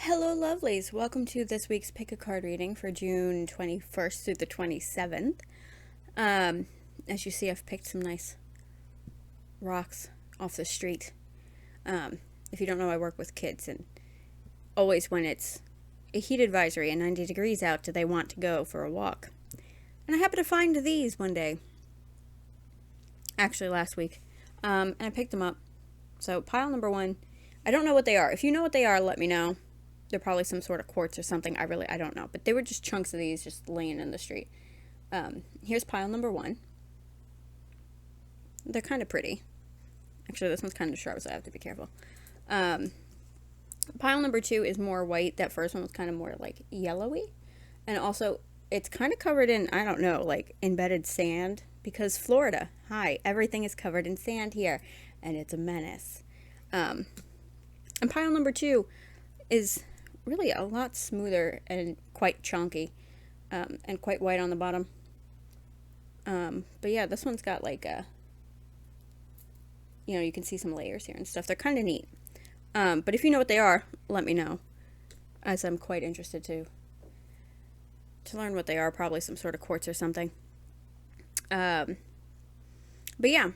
Hello, lovelies. Welcome to this week's pick a card reading for June 21st through the 27th. As you see, I've picked some nice rocks off the street. If you don't know, I work with kids, and always when it's a heat advisory and 90 degrees out, do they want to go for a walk? And I happened to find these one day. Actually, last week. And I picked them up. So, pile number one. I don't know what they are. If you know what they are, let me know. They're probably some sort of quartz or something. I don't know. But they were just chunks of these just laying in the street. Here's pile number one. They're kind of pretty. Actually, this one's kind of sharp, so I have to be careful. Pile number two is more white. That first one was kind of more like yellowy. And also, it's kind of covered in, I don't know, like embedded sand. Because Florida, hi, everything is covered in sand here. And it's a menace. And pile number two is really a lot smoother and quite chunky, and quite white on the bottom. But yeah, this one's got like a, you can see some layers here and stuff. They're kind of neat. But if you know what they are, let me know, as I'm quite interested to learn what they are. Probably some sort of quartz or something. But yeah,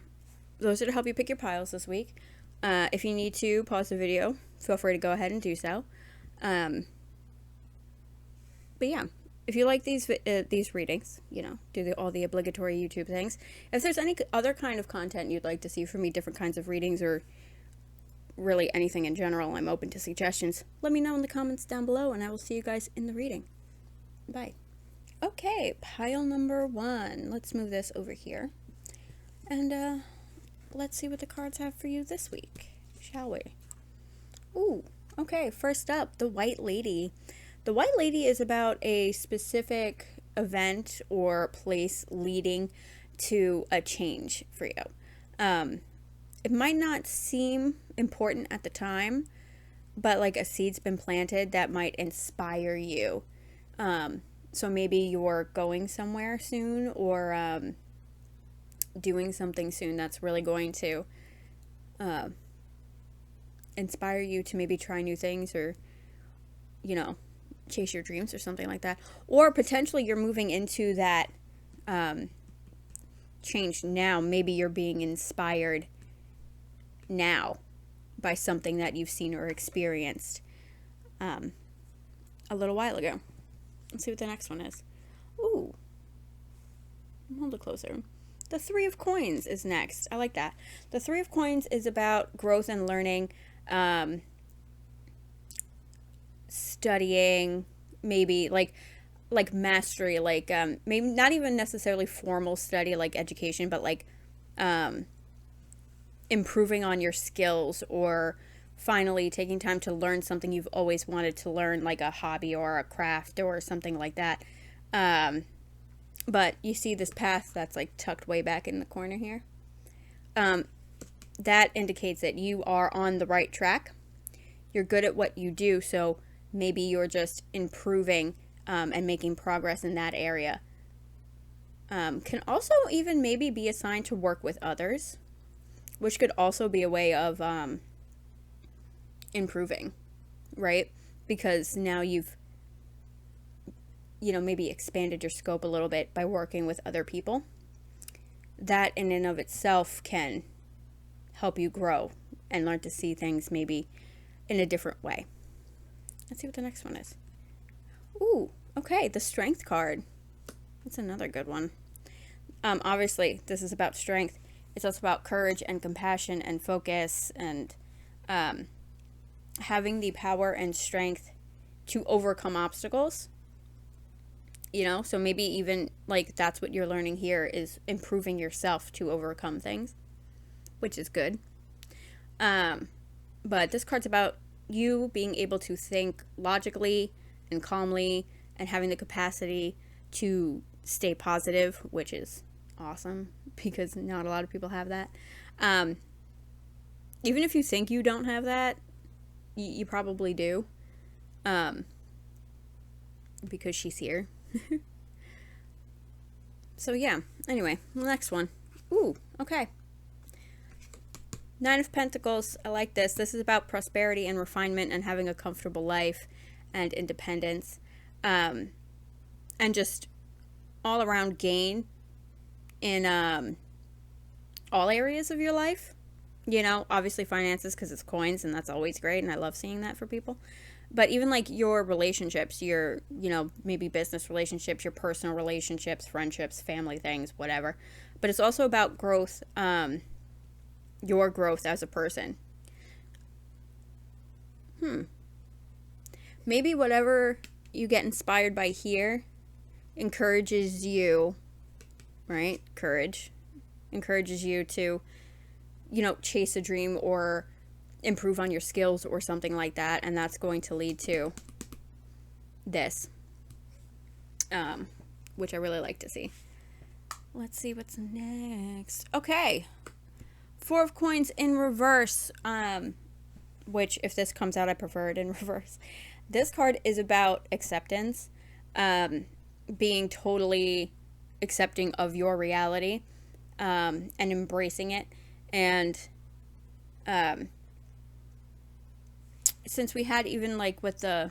those are to help you pick your piles this week. If you need to pause the video, feel free to go ahead and do so. But yeah, if you like these readings, do all the obligatory YouTube things. If there's any other kind of content you'd like to see from me, different kinds of readings, or really anything in general, I'm open to suggestions. Let me know in the comments down below, and I will see you guys in the reading. Bye. Okay, pile number one. Let's move this over here. And, let's see what the cards have for you this week, shall we? Ooh, okay, first up, the White Lady. The White Lady is about a specific event or place leading to a change for you. It might not seem important at the time, but like a seed's been planted that might inspire you. So maybe you're going somewhere soon, or doing something soon that's really going to inspire you to maybe try new things, or chase your dreams or something like that. Or potentially you're moving into that change now. Maybe you're being inspired now by something that you've seen or experienced a little while ago. Let's see what the next one is. Ooh, hold it closer. The Three of Coins is next. I like that. The Three of Coins is about growth and learning, studying, maybe like mastery, like maybe not even necessarily formal study like education, but like improving on your skills, or finally taking time to learn something you've always wanted to learn, like a hobby or a craft or something like that. But you see this path that's like tucked way back in the corner here. That indicates that you are on the right track. You're good at what you do, so maybe you're just improving and making progress in that area. Can also even maybe be assigned to work with others, which could also be a way of improving, right? Because now you've maybe expanded your scope a little bit by working with other people. That in and of itself can help you grow and learn to see things maybe in a different way. Let's see what the next one is. Ooh, okay, the Strength card. That's another good one. Obviously, this is about strength. It's also about courage and compassion and focus, and having the power and strength to overcome obstacles. So maybe even like that's what you're learning here, is improving yourself to overcome things, which is good. But this card's about you being able to think logically and calmly, and having the capacity to stay positive, which is awesome because not a lot of people have that. Even if you think you don't have that, you probably do, because she's here. So yeah, anyway, the next one. Ooh, okay. Nine of Pentacles, I like this. This is about prosperity and refinement and having a comfortable life and independence. And just all around gain in all areas of your life. You know, obviously finances because it's coins and that's always great and I love seeing that for people. But even like your relationships, your, you know, maybe business relationships, your personal relationships, friendships, family things, whatever. But it's also about growth, your growth as a person. Maybe whatever you get inspired by here encourages you, right? Courage encourages you to, you know, chase a dream or improve on your skills or something like that, and that's going to lead to this, which I really like to see. Let's see what's next. Okay, Four of Coins in reverse, which if this comes out, I prefer it in reverse. This card is about acceptance, being totally accepting of your reality, and embracing it. And since we had even like with the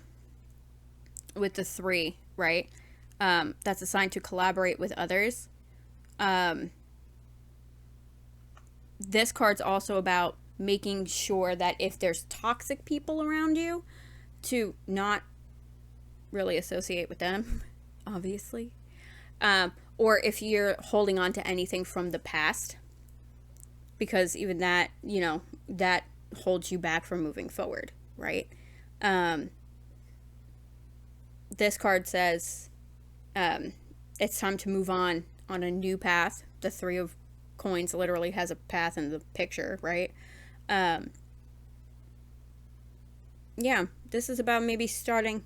three, right, that's assigned to collaborate with others, this card's also about making sure that if there's toxic people around you, to not really associate with them, obviously, or if you're holding on to anything from the past, because even that, you know, that holds you back from moving forward, right? This card says it's time to move on a new path. The Three of Coins literally has a path in the picture, right? Yeah, this is about maybe starting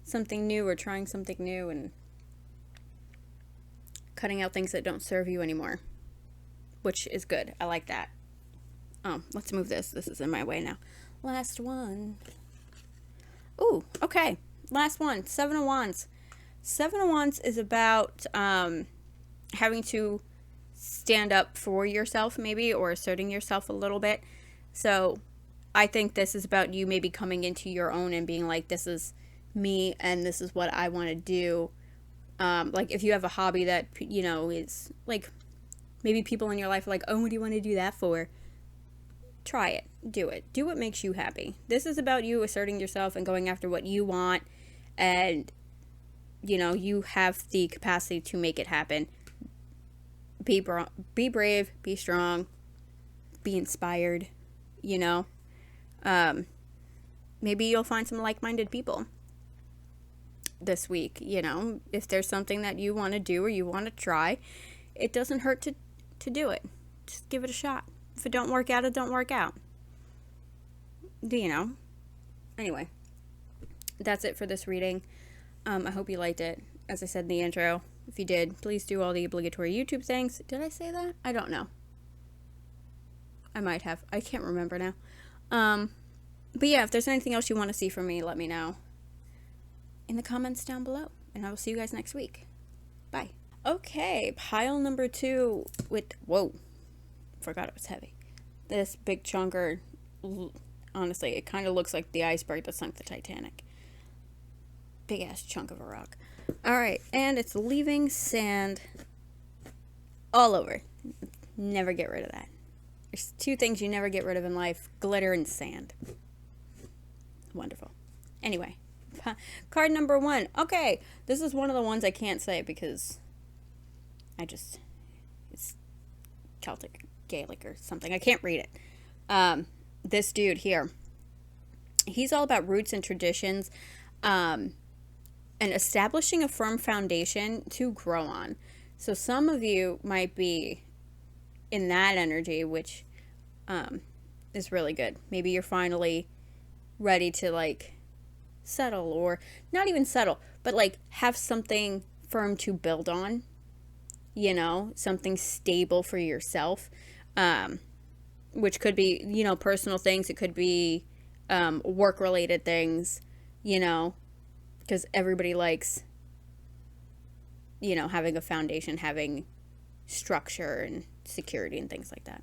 something new or trying something new and cutting out things that don't serve you anymore, which is good. I like that. Oh, let's move this. This is in my way now. Last one. Ooh, okay. Last one. Seven of Wands. Seven of Wands is about having to stand up for yourself, maybe, or asserting yourself a little bit. So I think this is about you maybe coming into your own and being like, this is me and this is what I want to do. Like if you have a hobby that, you know, is like, maybe people in your life are like, oh, what do you want to do that for? Try it. Do it. Do what makes you happy. This is about you asserting yourself and going after what you want, and, you know, you have the capacity to make it happen. Be brave, be strong, be inspired, you know. Maybe you'll find some like-minded people this week, you know. If there's something that you want to do or you want to try, it doesn't hurt to do it. Just give it a shot. If it don't work out, it don't work out. You know? Anyway, that's it for this reading. I hope you liked it. As I said in the intro, if you did, please do all the obligatory YouTube things. Did I say that? I don't know. I might have. I can't remember now. But yeah, if there's anything else you want to see from me, let me know in the comments down below. And I will see you guys next week. Bye. Okay, pile number 2 with... Whoa. Forgot it was heavy. This big chunker, honestly, it kind of looks like the iceberg that sunk the Titanic. Big ass chunk of a rock. Alright, and it's leaving sand all over. Never get rid of that. There's 2 things you never get rid of in life: glitter and sand. Wonderful. Anyway, card number 1. Okay, this is one of the ones I can't say because it's Celtic, Gaelic or something. I can't read it. This dude here, he's all about roots and traditions, and establishing a firm foundation to grow on. So some of you might be in that energy, which is really good. Maybe you're finally ready to like settle, or not even settle, but like have something firm to build on, you know, something stable for yourself, which could be, you know, personal things. It could be work related things, you know, because everybody likes, you know, having a foundation, having structure and security and things like that.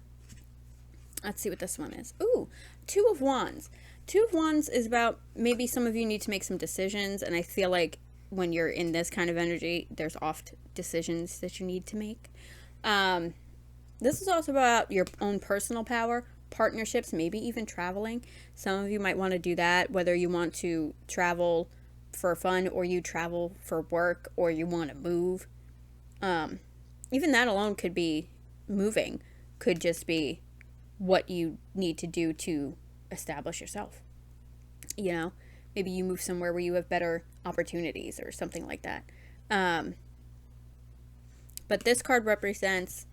Let's see what this one is. Ooh, Two of Wands. Two of Wands is about maybe some of you need to make some decisions, and I feel like when you're in this kind of energy, there's oft decisions that you need to make. This is also about your own personal power, partnerships, maybe even traveling. Some of you might want to do that, whether you want to travel for fun or you travel for work or you want to move. Even that alone could be moving, could just be what you need to do to establish yourself. You know, maybe you move somewhere where you have better opportunities or something like that. But this card represents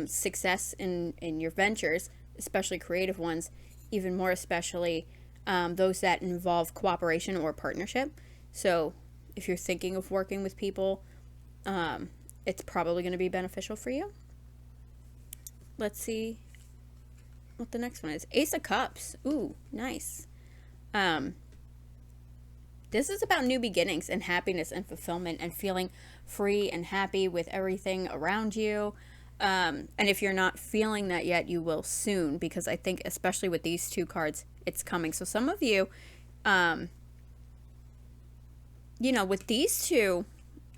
success in your ventures, especially creative ones, even more especially those that involve cooperation or partnership. So if you're thinking of working with people, it's probably going to be beneficial for you. Let's see what the next one is. Ace of Cups. Ooh, nice. This is about new beginnings and happiness and fulfillment and feeling free and happy with everything around you. And if you're not feeling that yet, you will soon, because I think especially with these two cards, it's coming. So some of you, with these two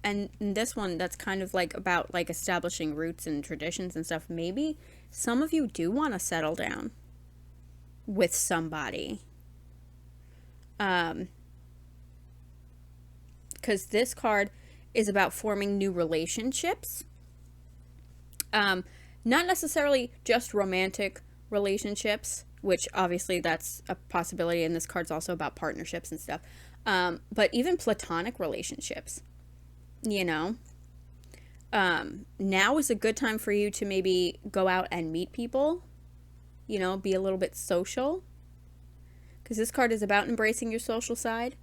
and this one, that's kind of like about like establishing roots and traditions and stuff. Maybe some of you do want to settle down with somebody. Because this card is about forming new relationships. Not necessarily just romantic relationships, which obviously that's a possibility, and this card's also about partnerships and stuff. But even platonic relationships, now is a good time for you to maybe go out and meet people, be a little bit social. Because this card is about embracing your social side,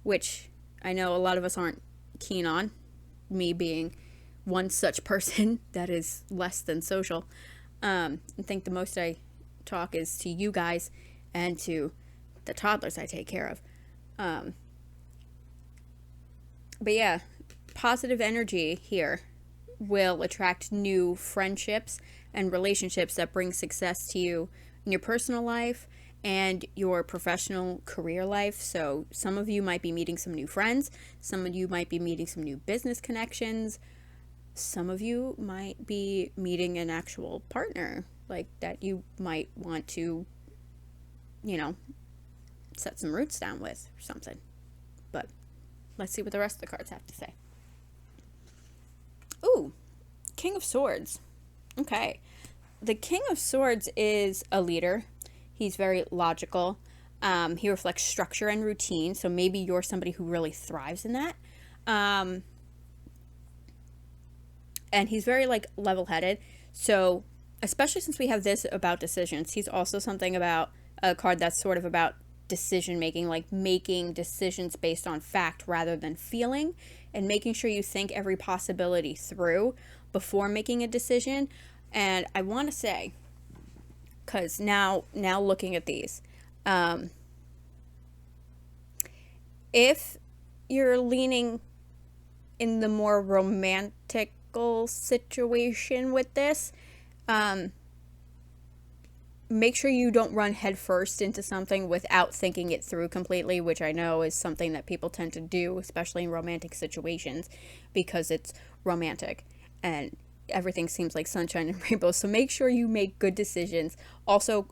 which I know a lot of us aren't keen on, me being one such person that is less than social. I think the most I talk is to you guys and to the toddlers I take care of. But yeah, positive energy here will attract new friendships and relationships that bring success to you in your personal life and your professional career life. So some of you might be meeting some new friends. Some of you might be meeting some new business connections. Some of you might be meeting an actual partner, like that you might want to, set some roots down with or something. But let's see what the rest of the cards have to say. Ooh, King of Swords. Okay. The King of Swords is a leader. He's very logical. He reflects structure and routine. So maybe you're somebody who really thrives in that. And he's very level-headed. So especially since we have this about decisions, he's also something about a card that's sort of about decision making, like making decisions based on fact rather than feeling, and making sure you think every possibility through before making a decision. And I want to say, because now looking at these, if you're leaning in the more romantical situation with this, make sure you don't run headfirst into something without thinking it through completely, which I know is something that people tend to do, especially in romantic situations, because it's romantic and everything seems like sunshine and rainbows. So make sure you make good decisions. Also,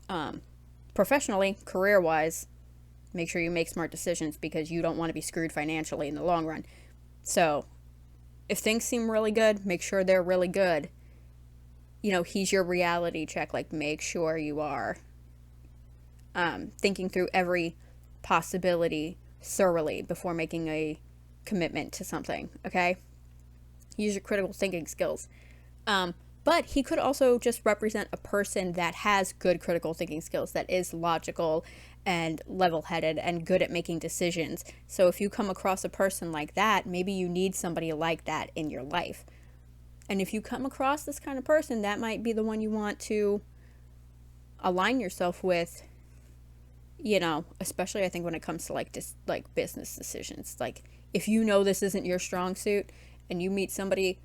professionally, career-wise, make sure you make smart decisions, because you don't want to be screwed financially in the long run. So if things seem really good, make sure they're really good. He's your reality check. Like, make sure you are thinking through every possibility thoroughly before making a commitment to something, okay? Use your critical thinking skills. But he could also just represent a person that has good critical thinking skills, that is logical and level-headed and good at making decisions. So if you come across a person like that, maybe you need somebody like that in your life. And if you come across this kind of person, that might be the one you want to align yourself with, especially I think when it comes to like business decisions. Like, if this isn't your strong suit and you meet somebody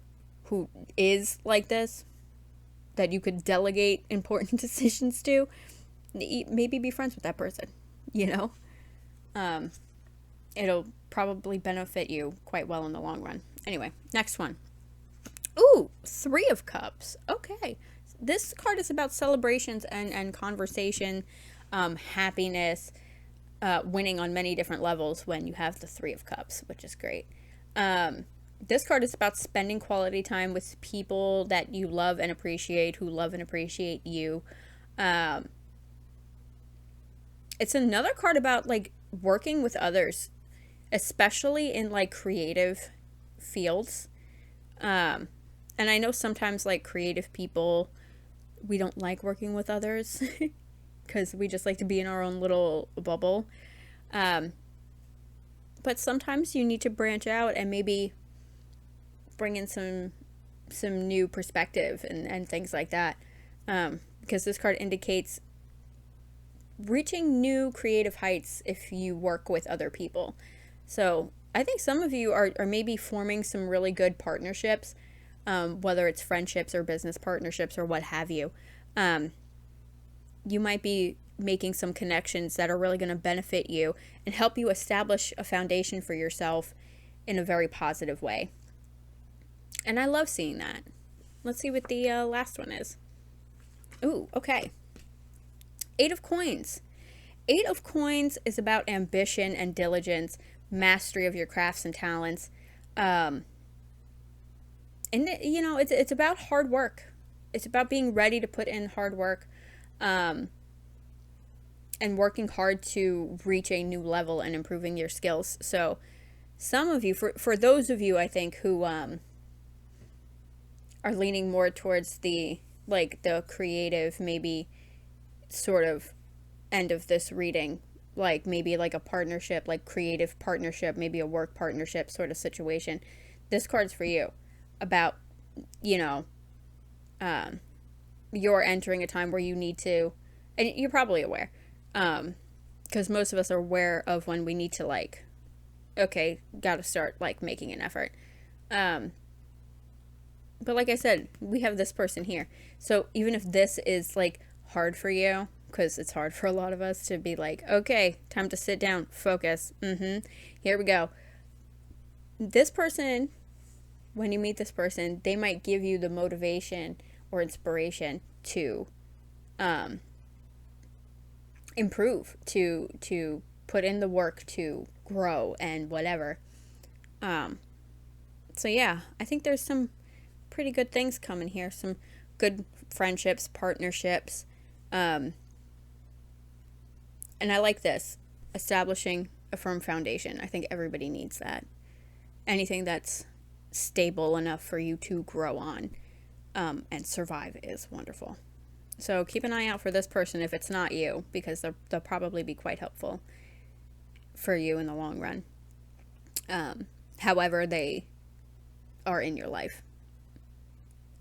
who is like this, that you could delegate important decisions to, maybe be friends with that person, you know? It'll probably benefit you quite well in the long run. Anyway, next one. Ooh, Three of Cups. Okay. This card is about celebrations and conversation, happiness, winning on many different levels when you have the Three of Cups, which is great. This card is about spending quality time with people that you love and appreciate, who love and appreciate you. It's another card about like working with others, especially in like creative fields. And I know sometimes like creative people, we don't like working with others because we just like to be in our own little bubble. But sometimes you need to branch out and maybe bring in some new perspective and things like that. Because this card indicates reaching new creative heights if you work with other people. So I think some of you are maybe forming some really good partnerships, whether it's friendships or business partnerships or what have you. You might be making some connections that are really going to benefit you and help you establish a foundation for yourself in a very positive way. And I love seeing that. Let's see what the last one is. Ooh, okay. Eight of Coins. Eight of Coins is about ambition and diligence, mastery of your crafts and talents. And, you know, it's about hard work. It's about being ready to put in hard work and working hard to reach a new level and improving your skills. So some of you, for those of you, I think, who are leaning more towards the creative, maybe sort of end of this reading, like maybe like a partnership, like creative partnership, maybe a work partnership sort of situation, this card's for you. About, you know, you're entering a time where you need to, and you're probably aware, because most of us are aware of when we need to, like, okay, gotta start like making an effort. But like I said, we have this person here. So even if this is like hard for you, because it's hard for a lot of us to be like, okay, time to sit down, focus. Here we go. This person, when you meet this person, they might give you the motivation or inspiration to improve, to put in the work, to grow and whatever. So yeah, I think there's some pretty good things coming here. Some good friendships, partnerships. And I like this. Establishing a firm foundation. I think everybody needs that. Anything that's stable enough for you to grow on and survive is wonderful. So keep an eye out for this person if it's not you, because they'll probably be quite helpful for you in the long run. However they are in your life.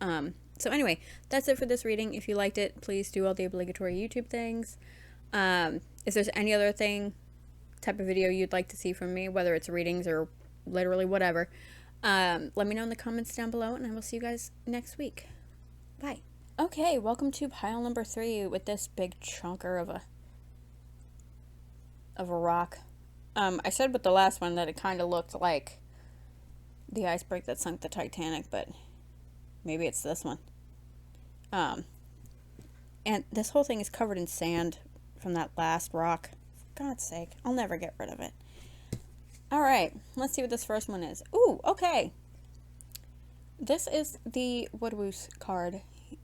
So anyway, that's it for this reading. If you liked it, please do all the obligatory YouTube things. If there's any other type of video you'd like to see from me, whether it's readings or literally whatever, let me know in the comments down below, and I will see you guys next week. Bye. Okay, welcome to pile number 3 with this big chunker of a rock. I said with the last one that it kind of looked like the iceberg that sunk the Titanic, but maybe it's this one. And this whole thing is covered in sand from that last rock. For God's sake, I'll never get rid of it. Alright, let's see what this first one is. Ooh, okay. This is the Woodwoos card.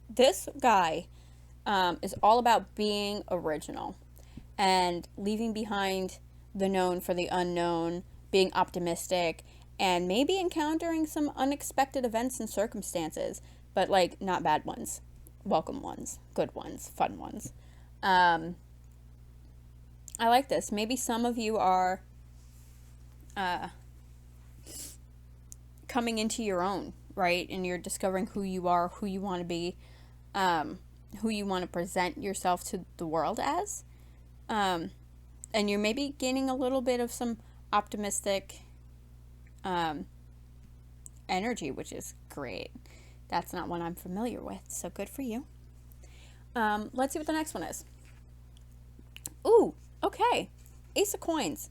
This guy is all about being original and leaving behind the known for the unknown, being optimistic, and maybe encountering some unexpected events and circumstances, but like not bad ones, welcome ones, good ones, fun ones. I like this. Maybe some of you are coming into your own, right? And you're discovering who you are, who you want to be, who you want to present yourself to the world as. And you're maybe gaining a little bit of some optimistic energy, which is great. That's not one I'm familiar with, so good for you. Let's see what the next one is. Ooh, okay. Ace of Coins.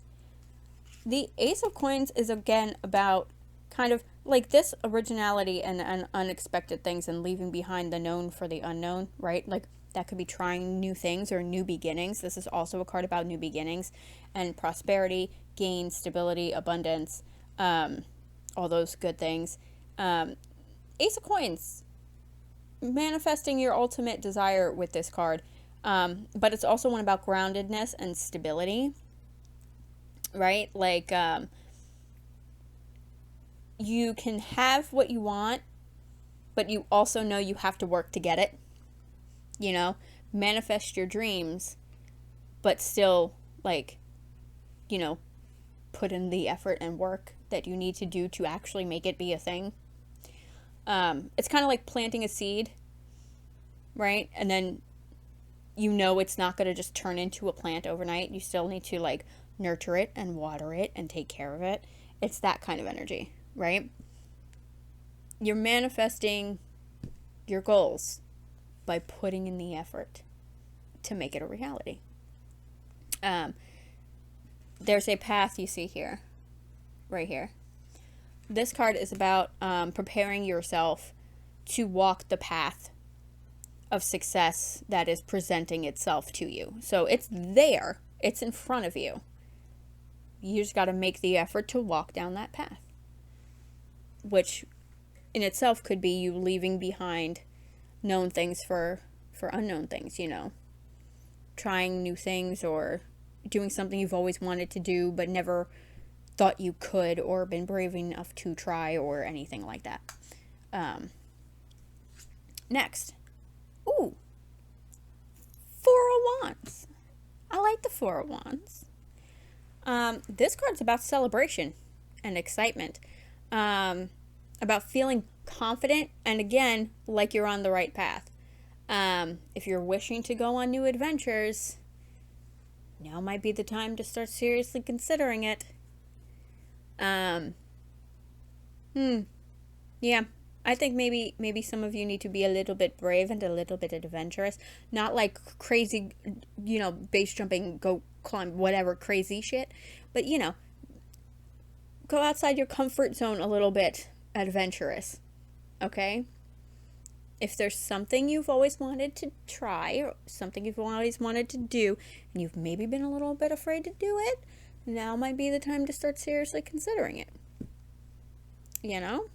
The Ace of Coins is again about kind of like this originality and unexpected things and leaving behind the known for the unknown, right? Like that could be trying new things or new beginnings. This is also a card about new beginnings and prosperity, gain, stability, abundance, all those good things. Ace of Coins, manifesting your ultimate desire with this card. But it's also one about groundedness and stability, right? Like, you can have what you want, but you also know you have to work to get it. You know, manifest your dreams, but still, like, you know, put in the effort and work that you need to do to actually make it be a thing. It's kind of like planting a seed, right? And then you know it's not going to just turn into a plant overnight. You still need to, like, nurture it and water it and take care of it. It's that kind of energy, right? You're manifesting your goals by putting in the effort to make it a reality. There's a path you see here, right here. This card is about preparing yourself to walk the path of success that is presenting itself to you. So it's there, it's in front of you. You just got to make the effort to walk down that path, which in itself could be you leaving behind known things for unknown things, you know, trying new things or doing something you've always wanted to do but never thought you could or been brave enough to try or anything like that. Next. Ooh. Four of Wands. I like the Four of Wands. This card's about celebration and excitement. About feeling confident and, again, like you're on the right path. If you're wishing to go on new adventures, now might be the time to start seriously considering it. Yeah. I think maybe some of you need to be a little bit brave and a little bit adventurous. Not like crazy, you know, base jumping, go climb, whatever crazy shit. But, you know, go outside your comfort zone a little bit, adventurous. Okay? If there's something you've always wanted to try or something you've always wanted to do and you've maybe been a little bit afraid to do it, now might be the time to start seriously considering it. You know?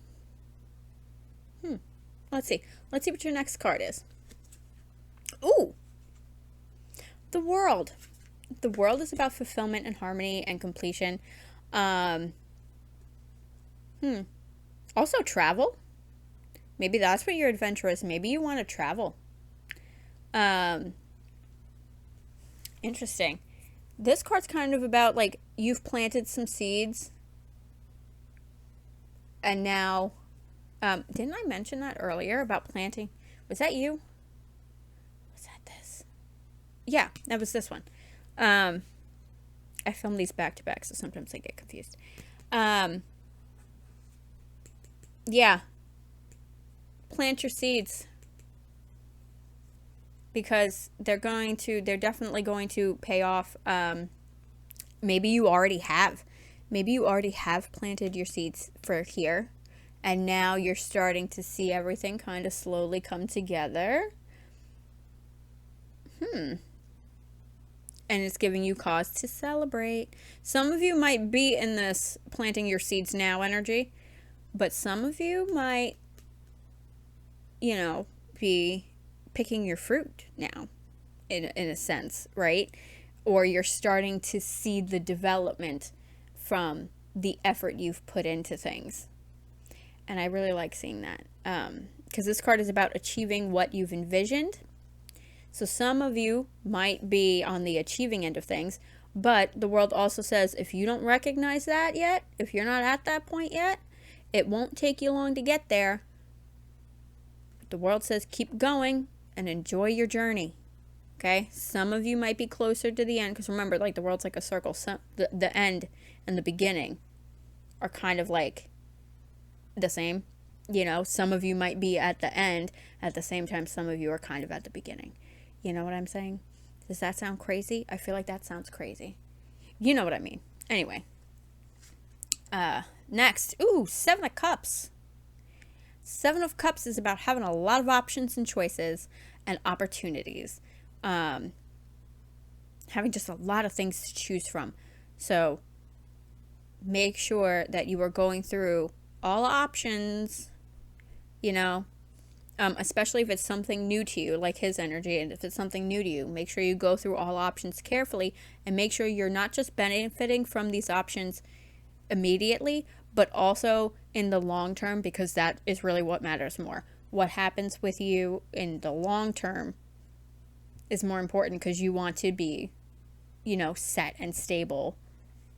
Let's see what your next card is. Ooh! The World. The World is about fulfillment and harmony and completion. Also travel. Maybe that's what your adventure is. Maybe you want to travel. Interesting. This card's kind of about, like, you've planted some seeds and now, didn't I mention that earlier about planting? Was that you? Was that this? Yeah, that was this one. I film these back to back, so sometimes I get confused. Yeah. Plant your seeds. Because they're definitely going to pay off. Maybe you already have. Maybe you already have planted your seeds for here. And now you're starting to see everything kind of slowly come together. And it's giving you cause to celebrate. Some of you might be in this planting your seeds now energy. But some of you might, you know, be picking your fruit now, in a sense, right? Or you're starting to see the development from the effort you've put into things. And I really like seeing that. Because this card is about achieving what you've envisioned. So some of you might be on the achieving end of things. But the world also says if you don't recognize that yet, if you're not at that point yet, it won't take you long to get there. The world says keep going and enjoy your journey. Okay? Some of you might be closer to the end. Because remember, like, the world's like a circle. The end and the beginning are kind of like the same. You know, some of you might be at the end. At the same time, some of you are kind of at the beginning. You know what I'm saying? Does that sound crazy? I feel like that sounds crazy. You know what I mean. Anyway. Next. Ooh, Seven of Cups. Seven of Cups is about having a lot of options and choices and opportunities. Having just a lot of things to choose from. So make sure that you are going through all options, you know, especially if it's something new to you, like his energy, and if it's something new to you, make sure you go through all options carefully and make sure you're not just benefiting from these options immediately, but also in the long term, because that is really what matters more. What happens with you in the long term is more important, because you want to be, you know, set and stable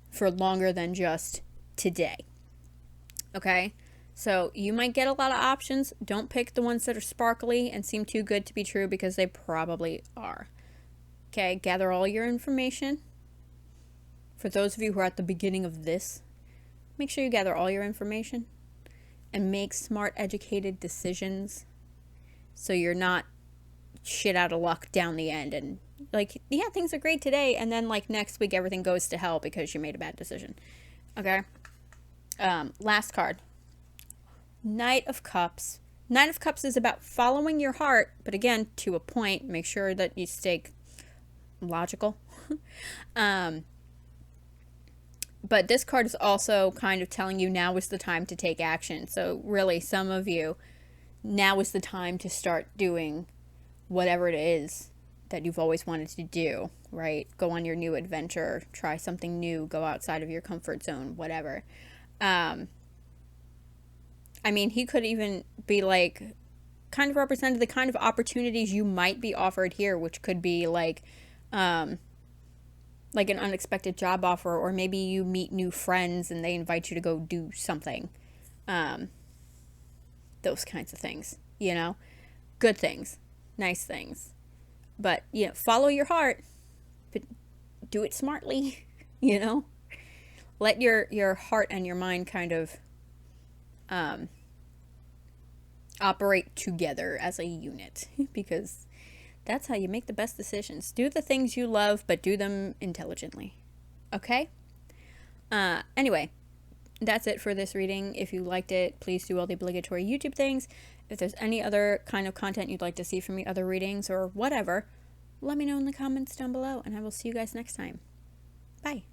for longer than just today. Okay? So you might get a lot of options. Don't pick the ones that are sparkly and seem too good to be true, because they probably are. Okay? Gather all your information. For those of you who are at the beginning of this, make sure you gather all your information and make smart, educated decisions, so you're not shit out of luck down the end and like, yeah, things are great today, and then like next week everything goes to hell because you made a bad decision. Okay? Last card. Knight of Cups. Knight of Cups is about following your heart, but again, to a point. Make sure that you stay logical. But this card is also kind of telling you now is the time to take action. So really, some of you, now is the time to start doing whatever it is that you've always wanted to do, right? Go on your new adventure, try something new, go outside of your comfort zone, whatever. I mean, he could even be like, kind of represented the kind of opportunities you might be offered here, which could be like an unexpected job offer, or maybe you meet new friends and they invite you to go do something. Those kinds of things, you know? Good things, nice things. But, you know, follow your heart, but do it smartly, you know? Let your heart and your mind kind of operate together as a unit, because that's how you make the best decisions. Do the things you love, but do them intelligently. Okay? Anyway, that's it for this reading. If you liked it, please do all the obligatory YouTube things. If there's any other kind of content you'd like to see from me, other readings or whatever, let me know in the comments down below, and I will see you guys next time. Bye.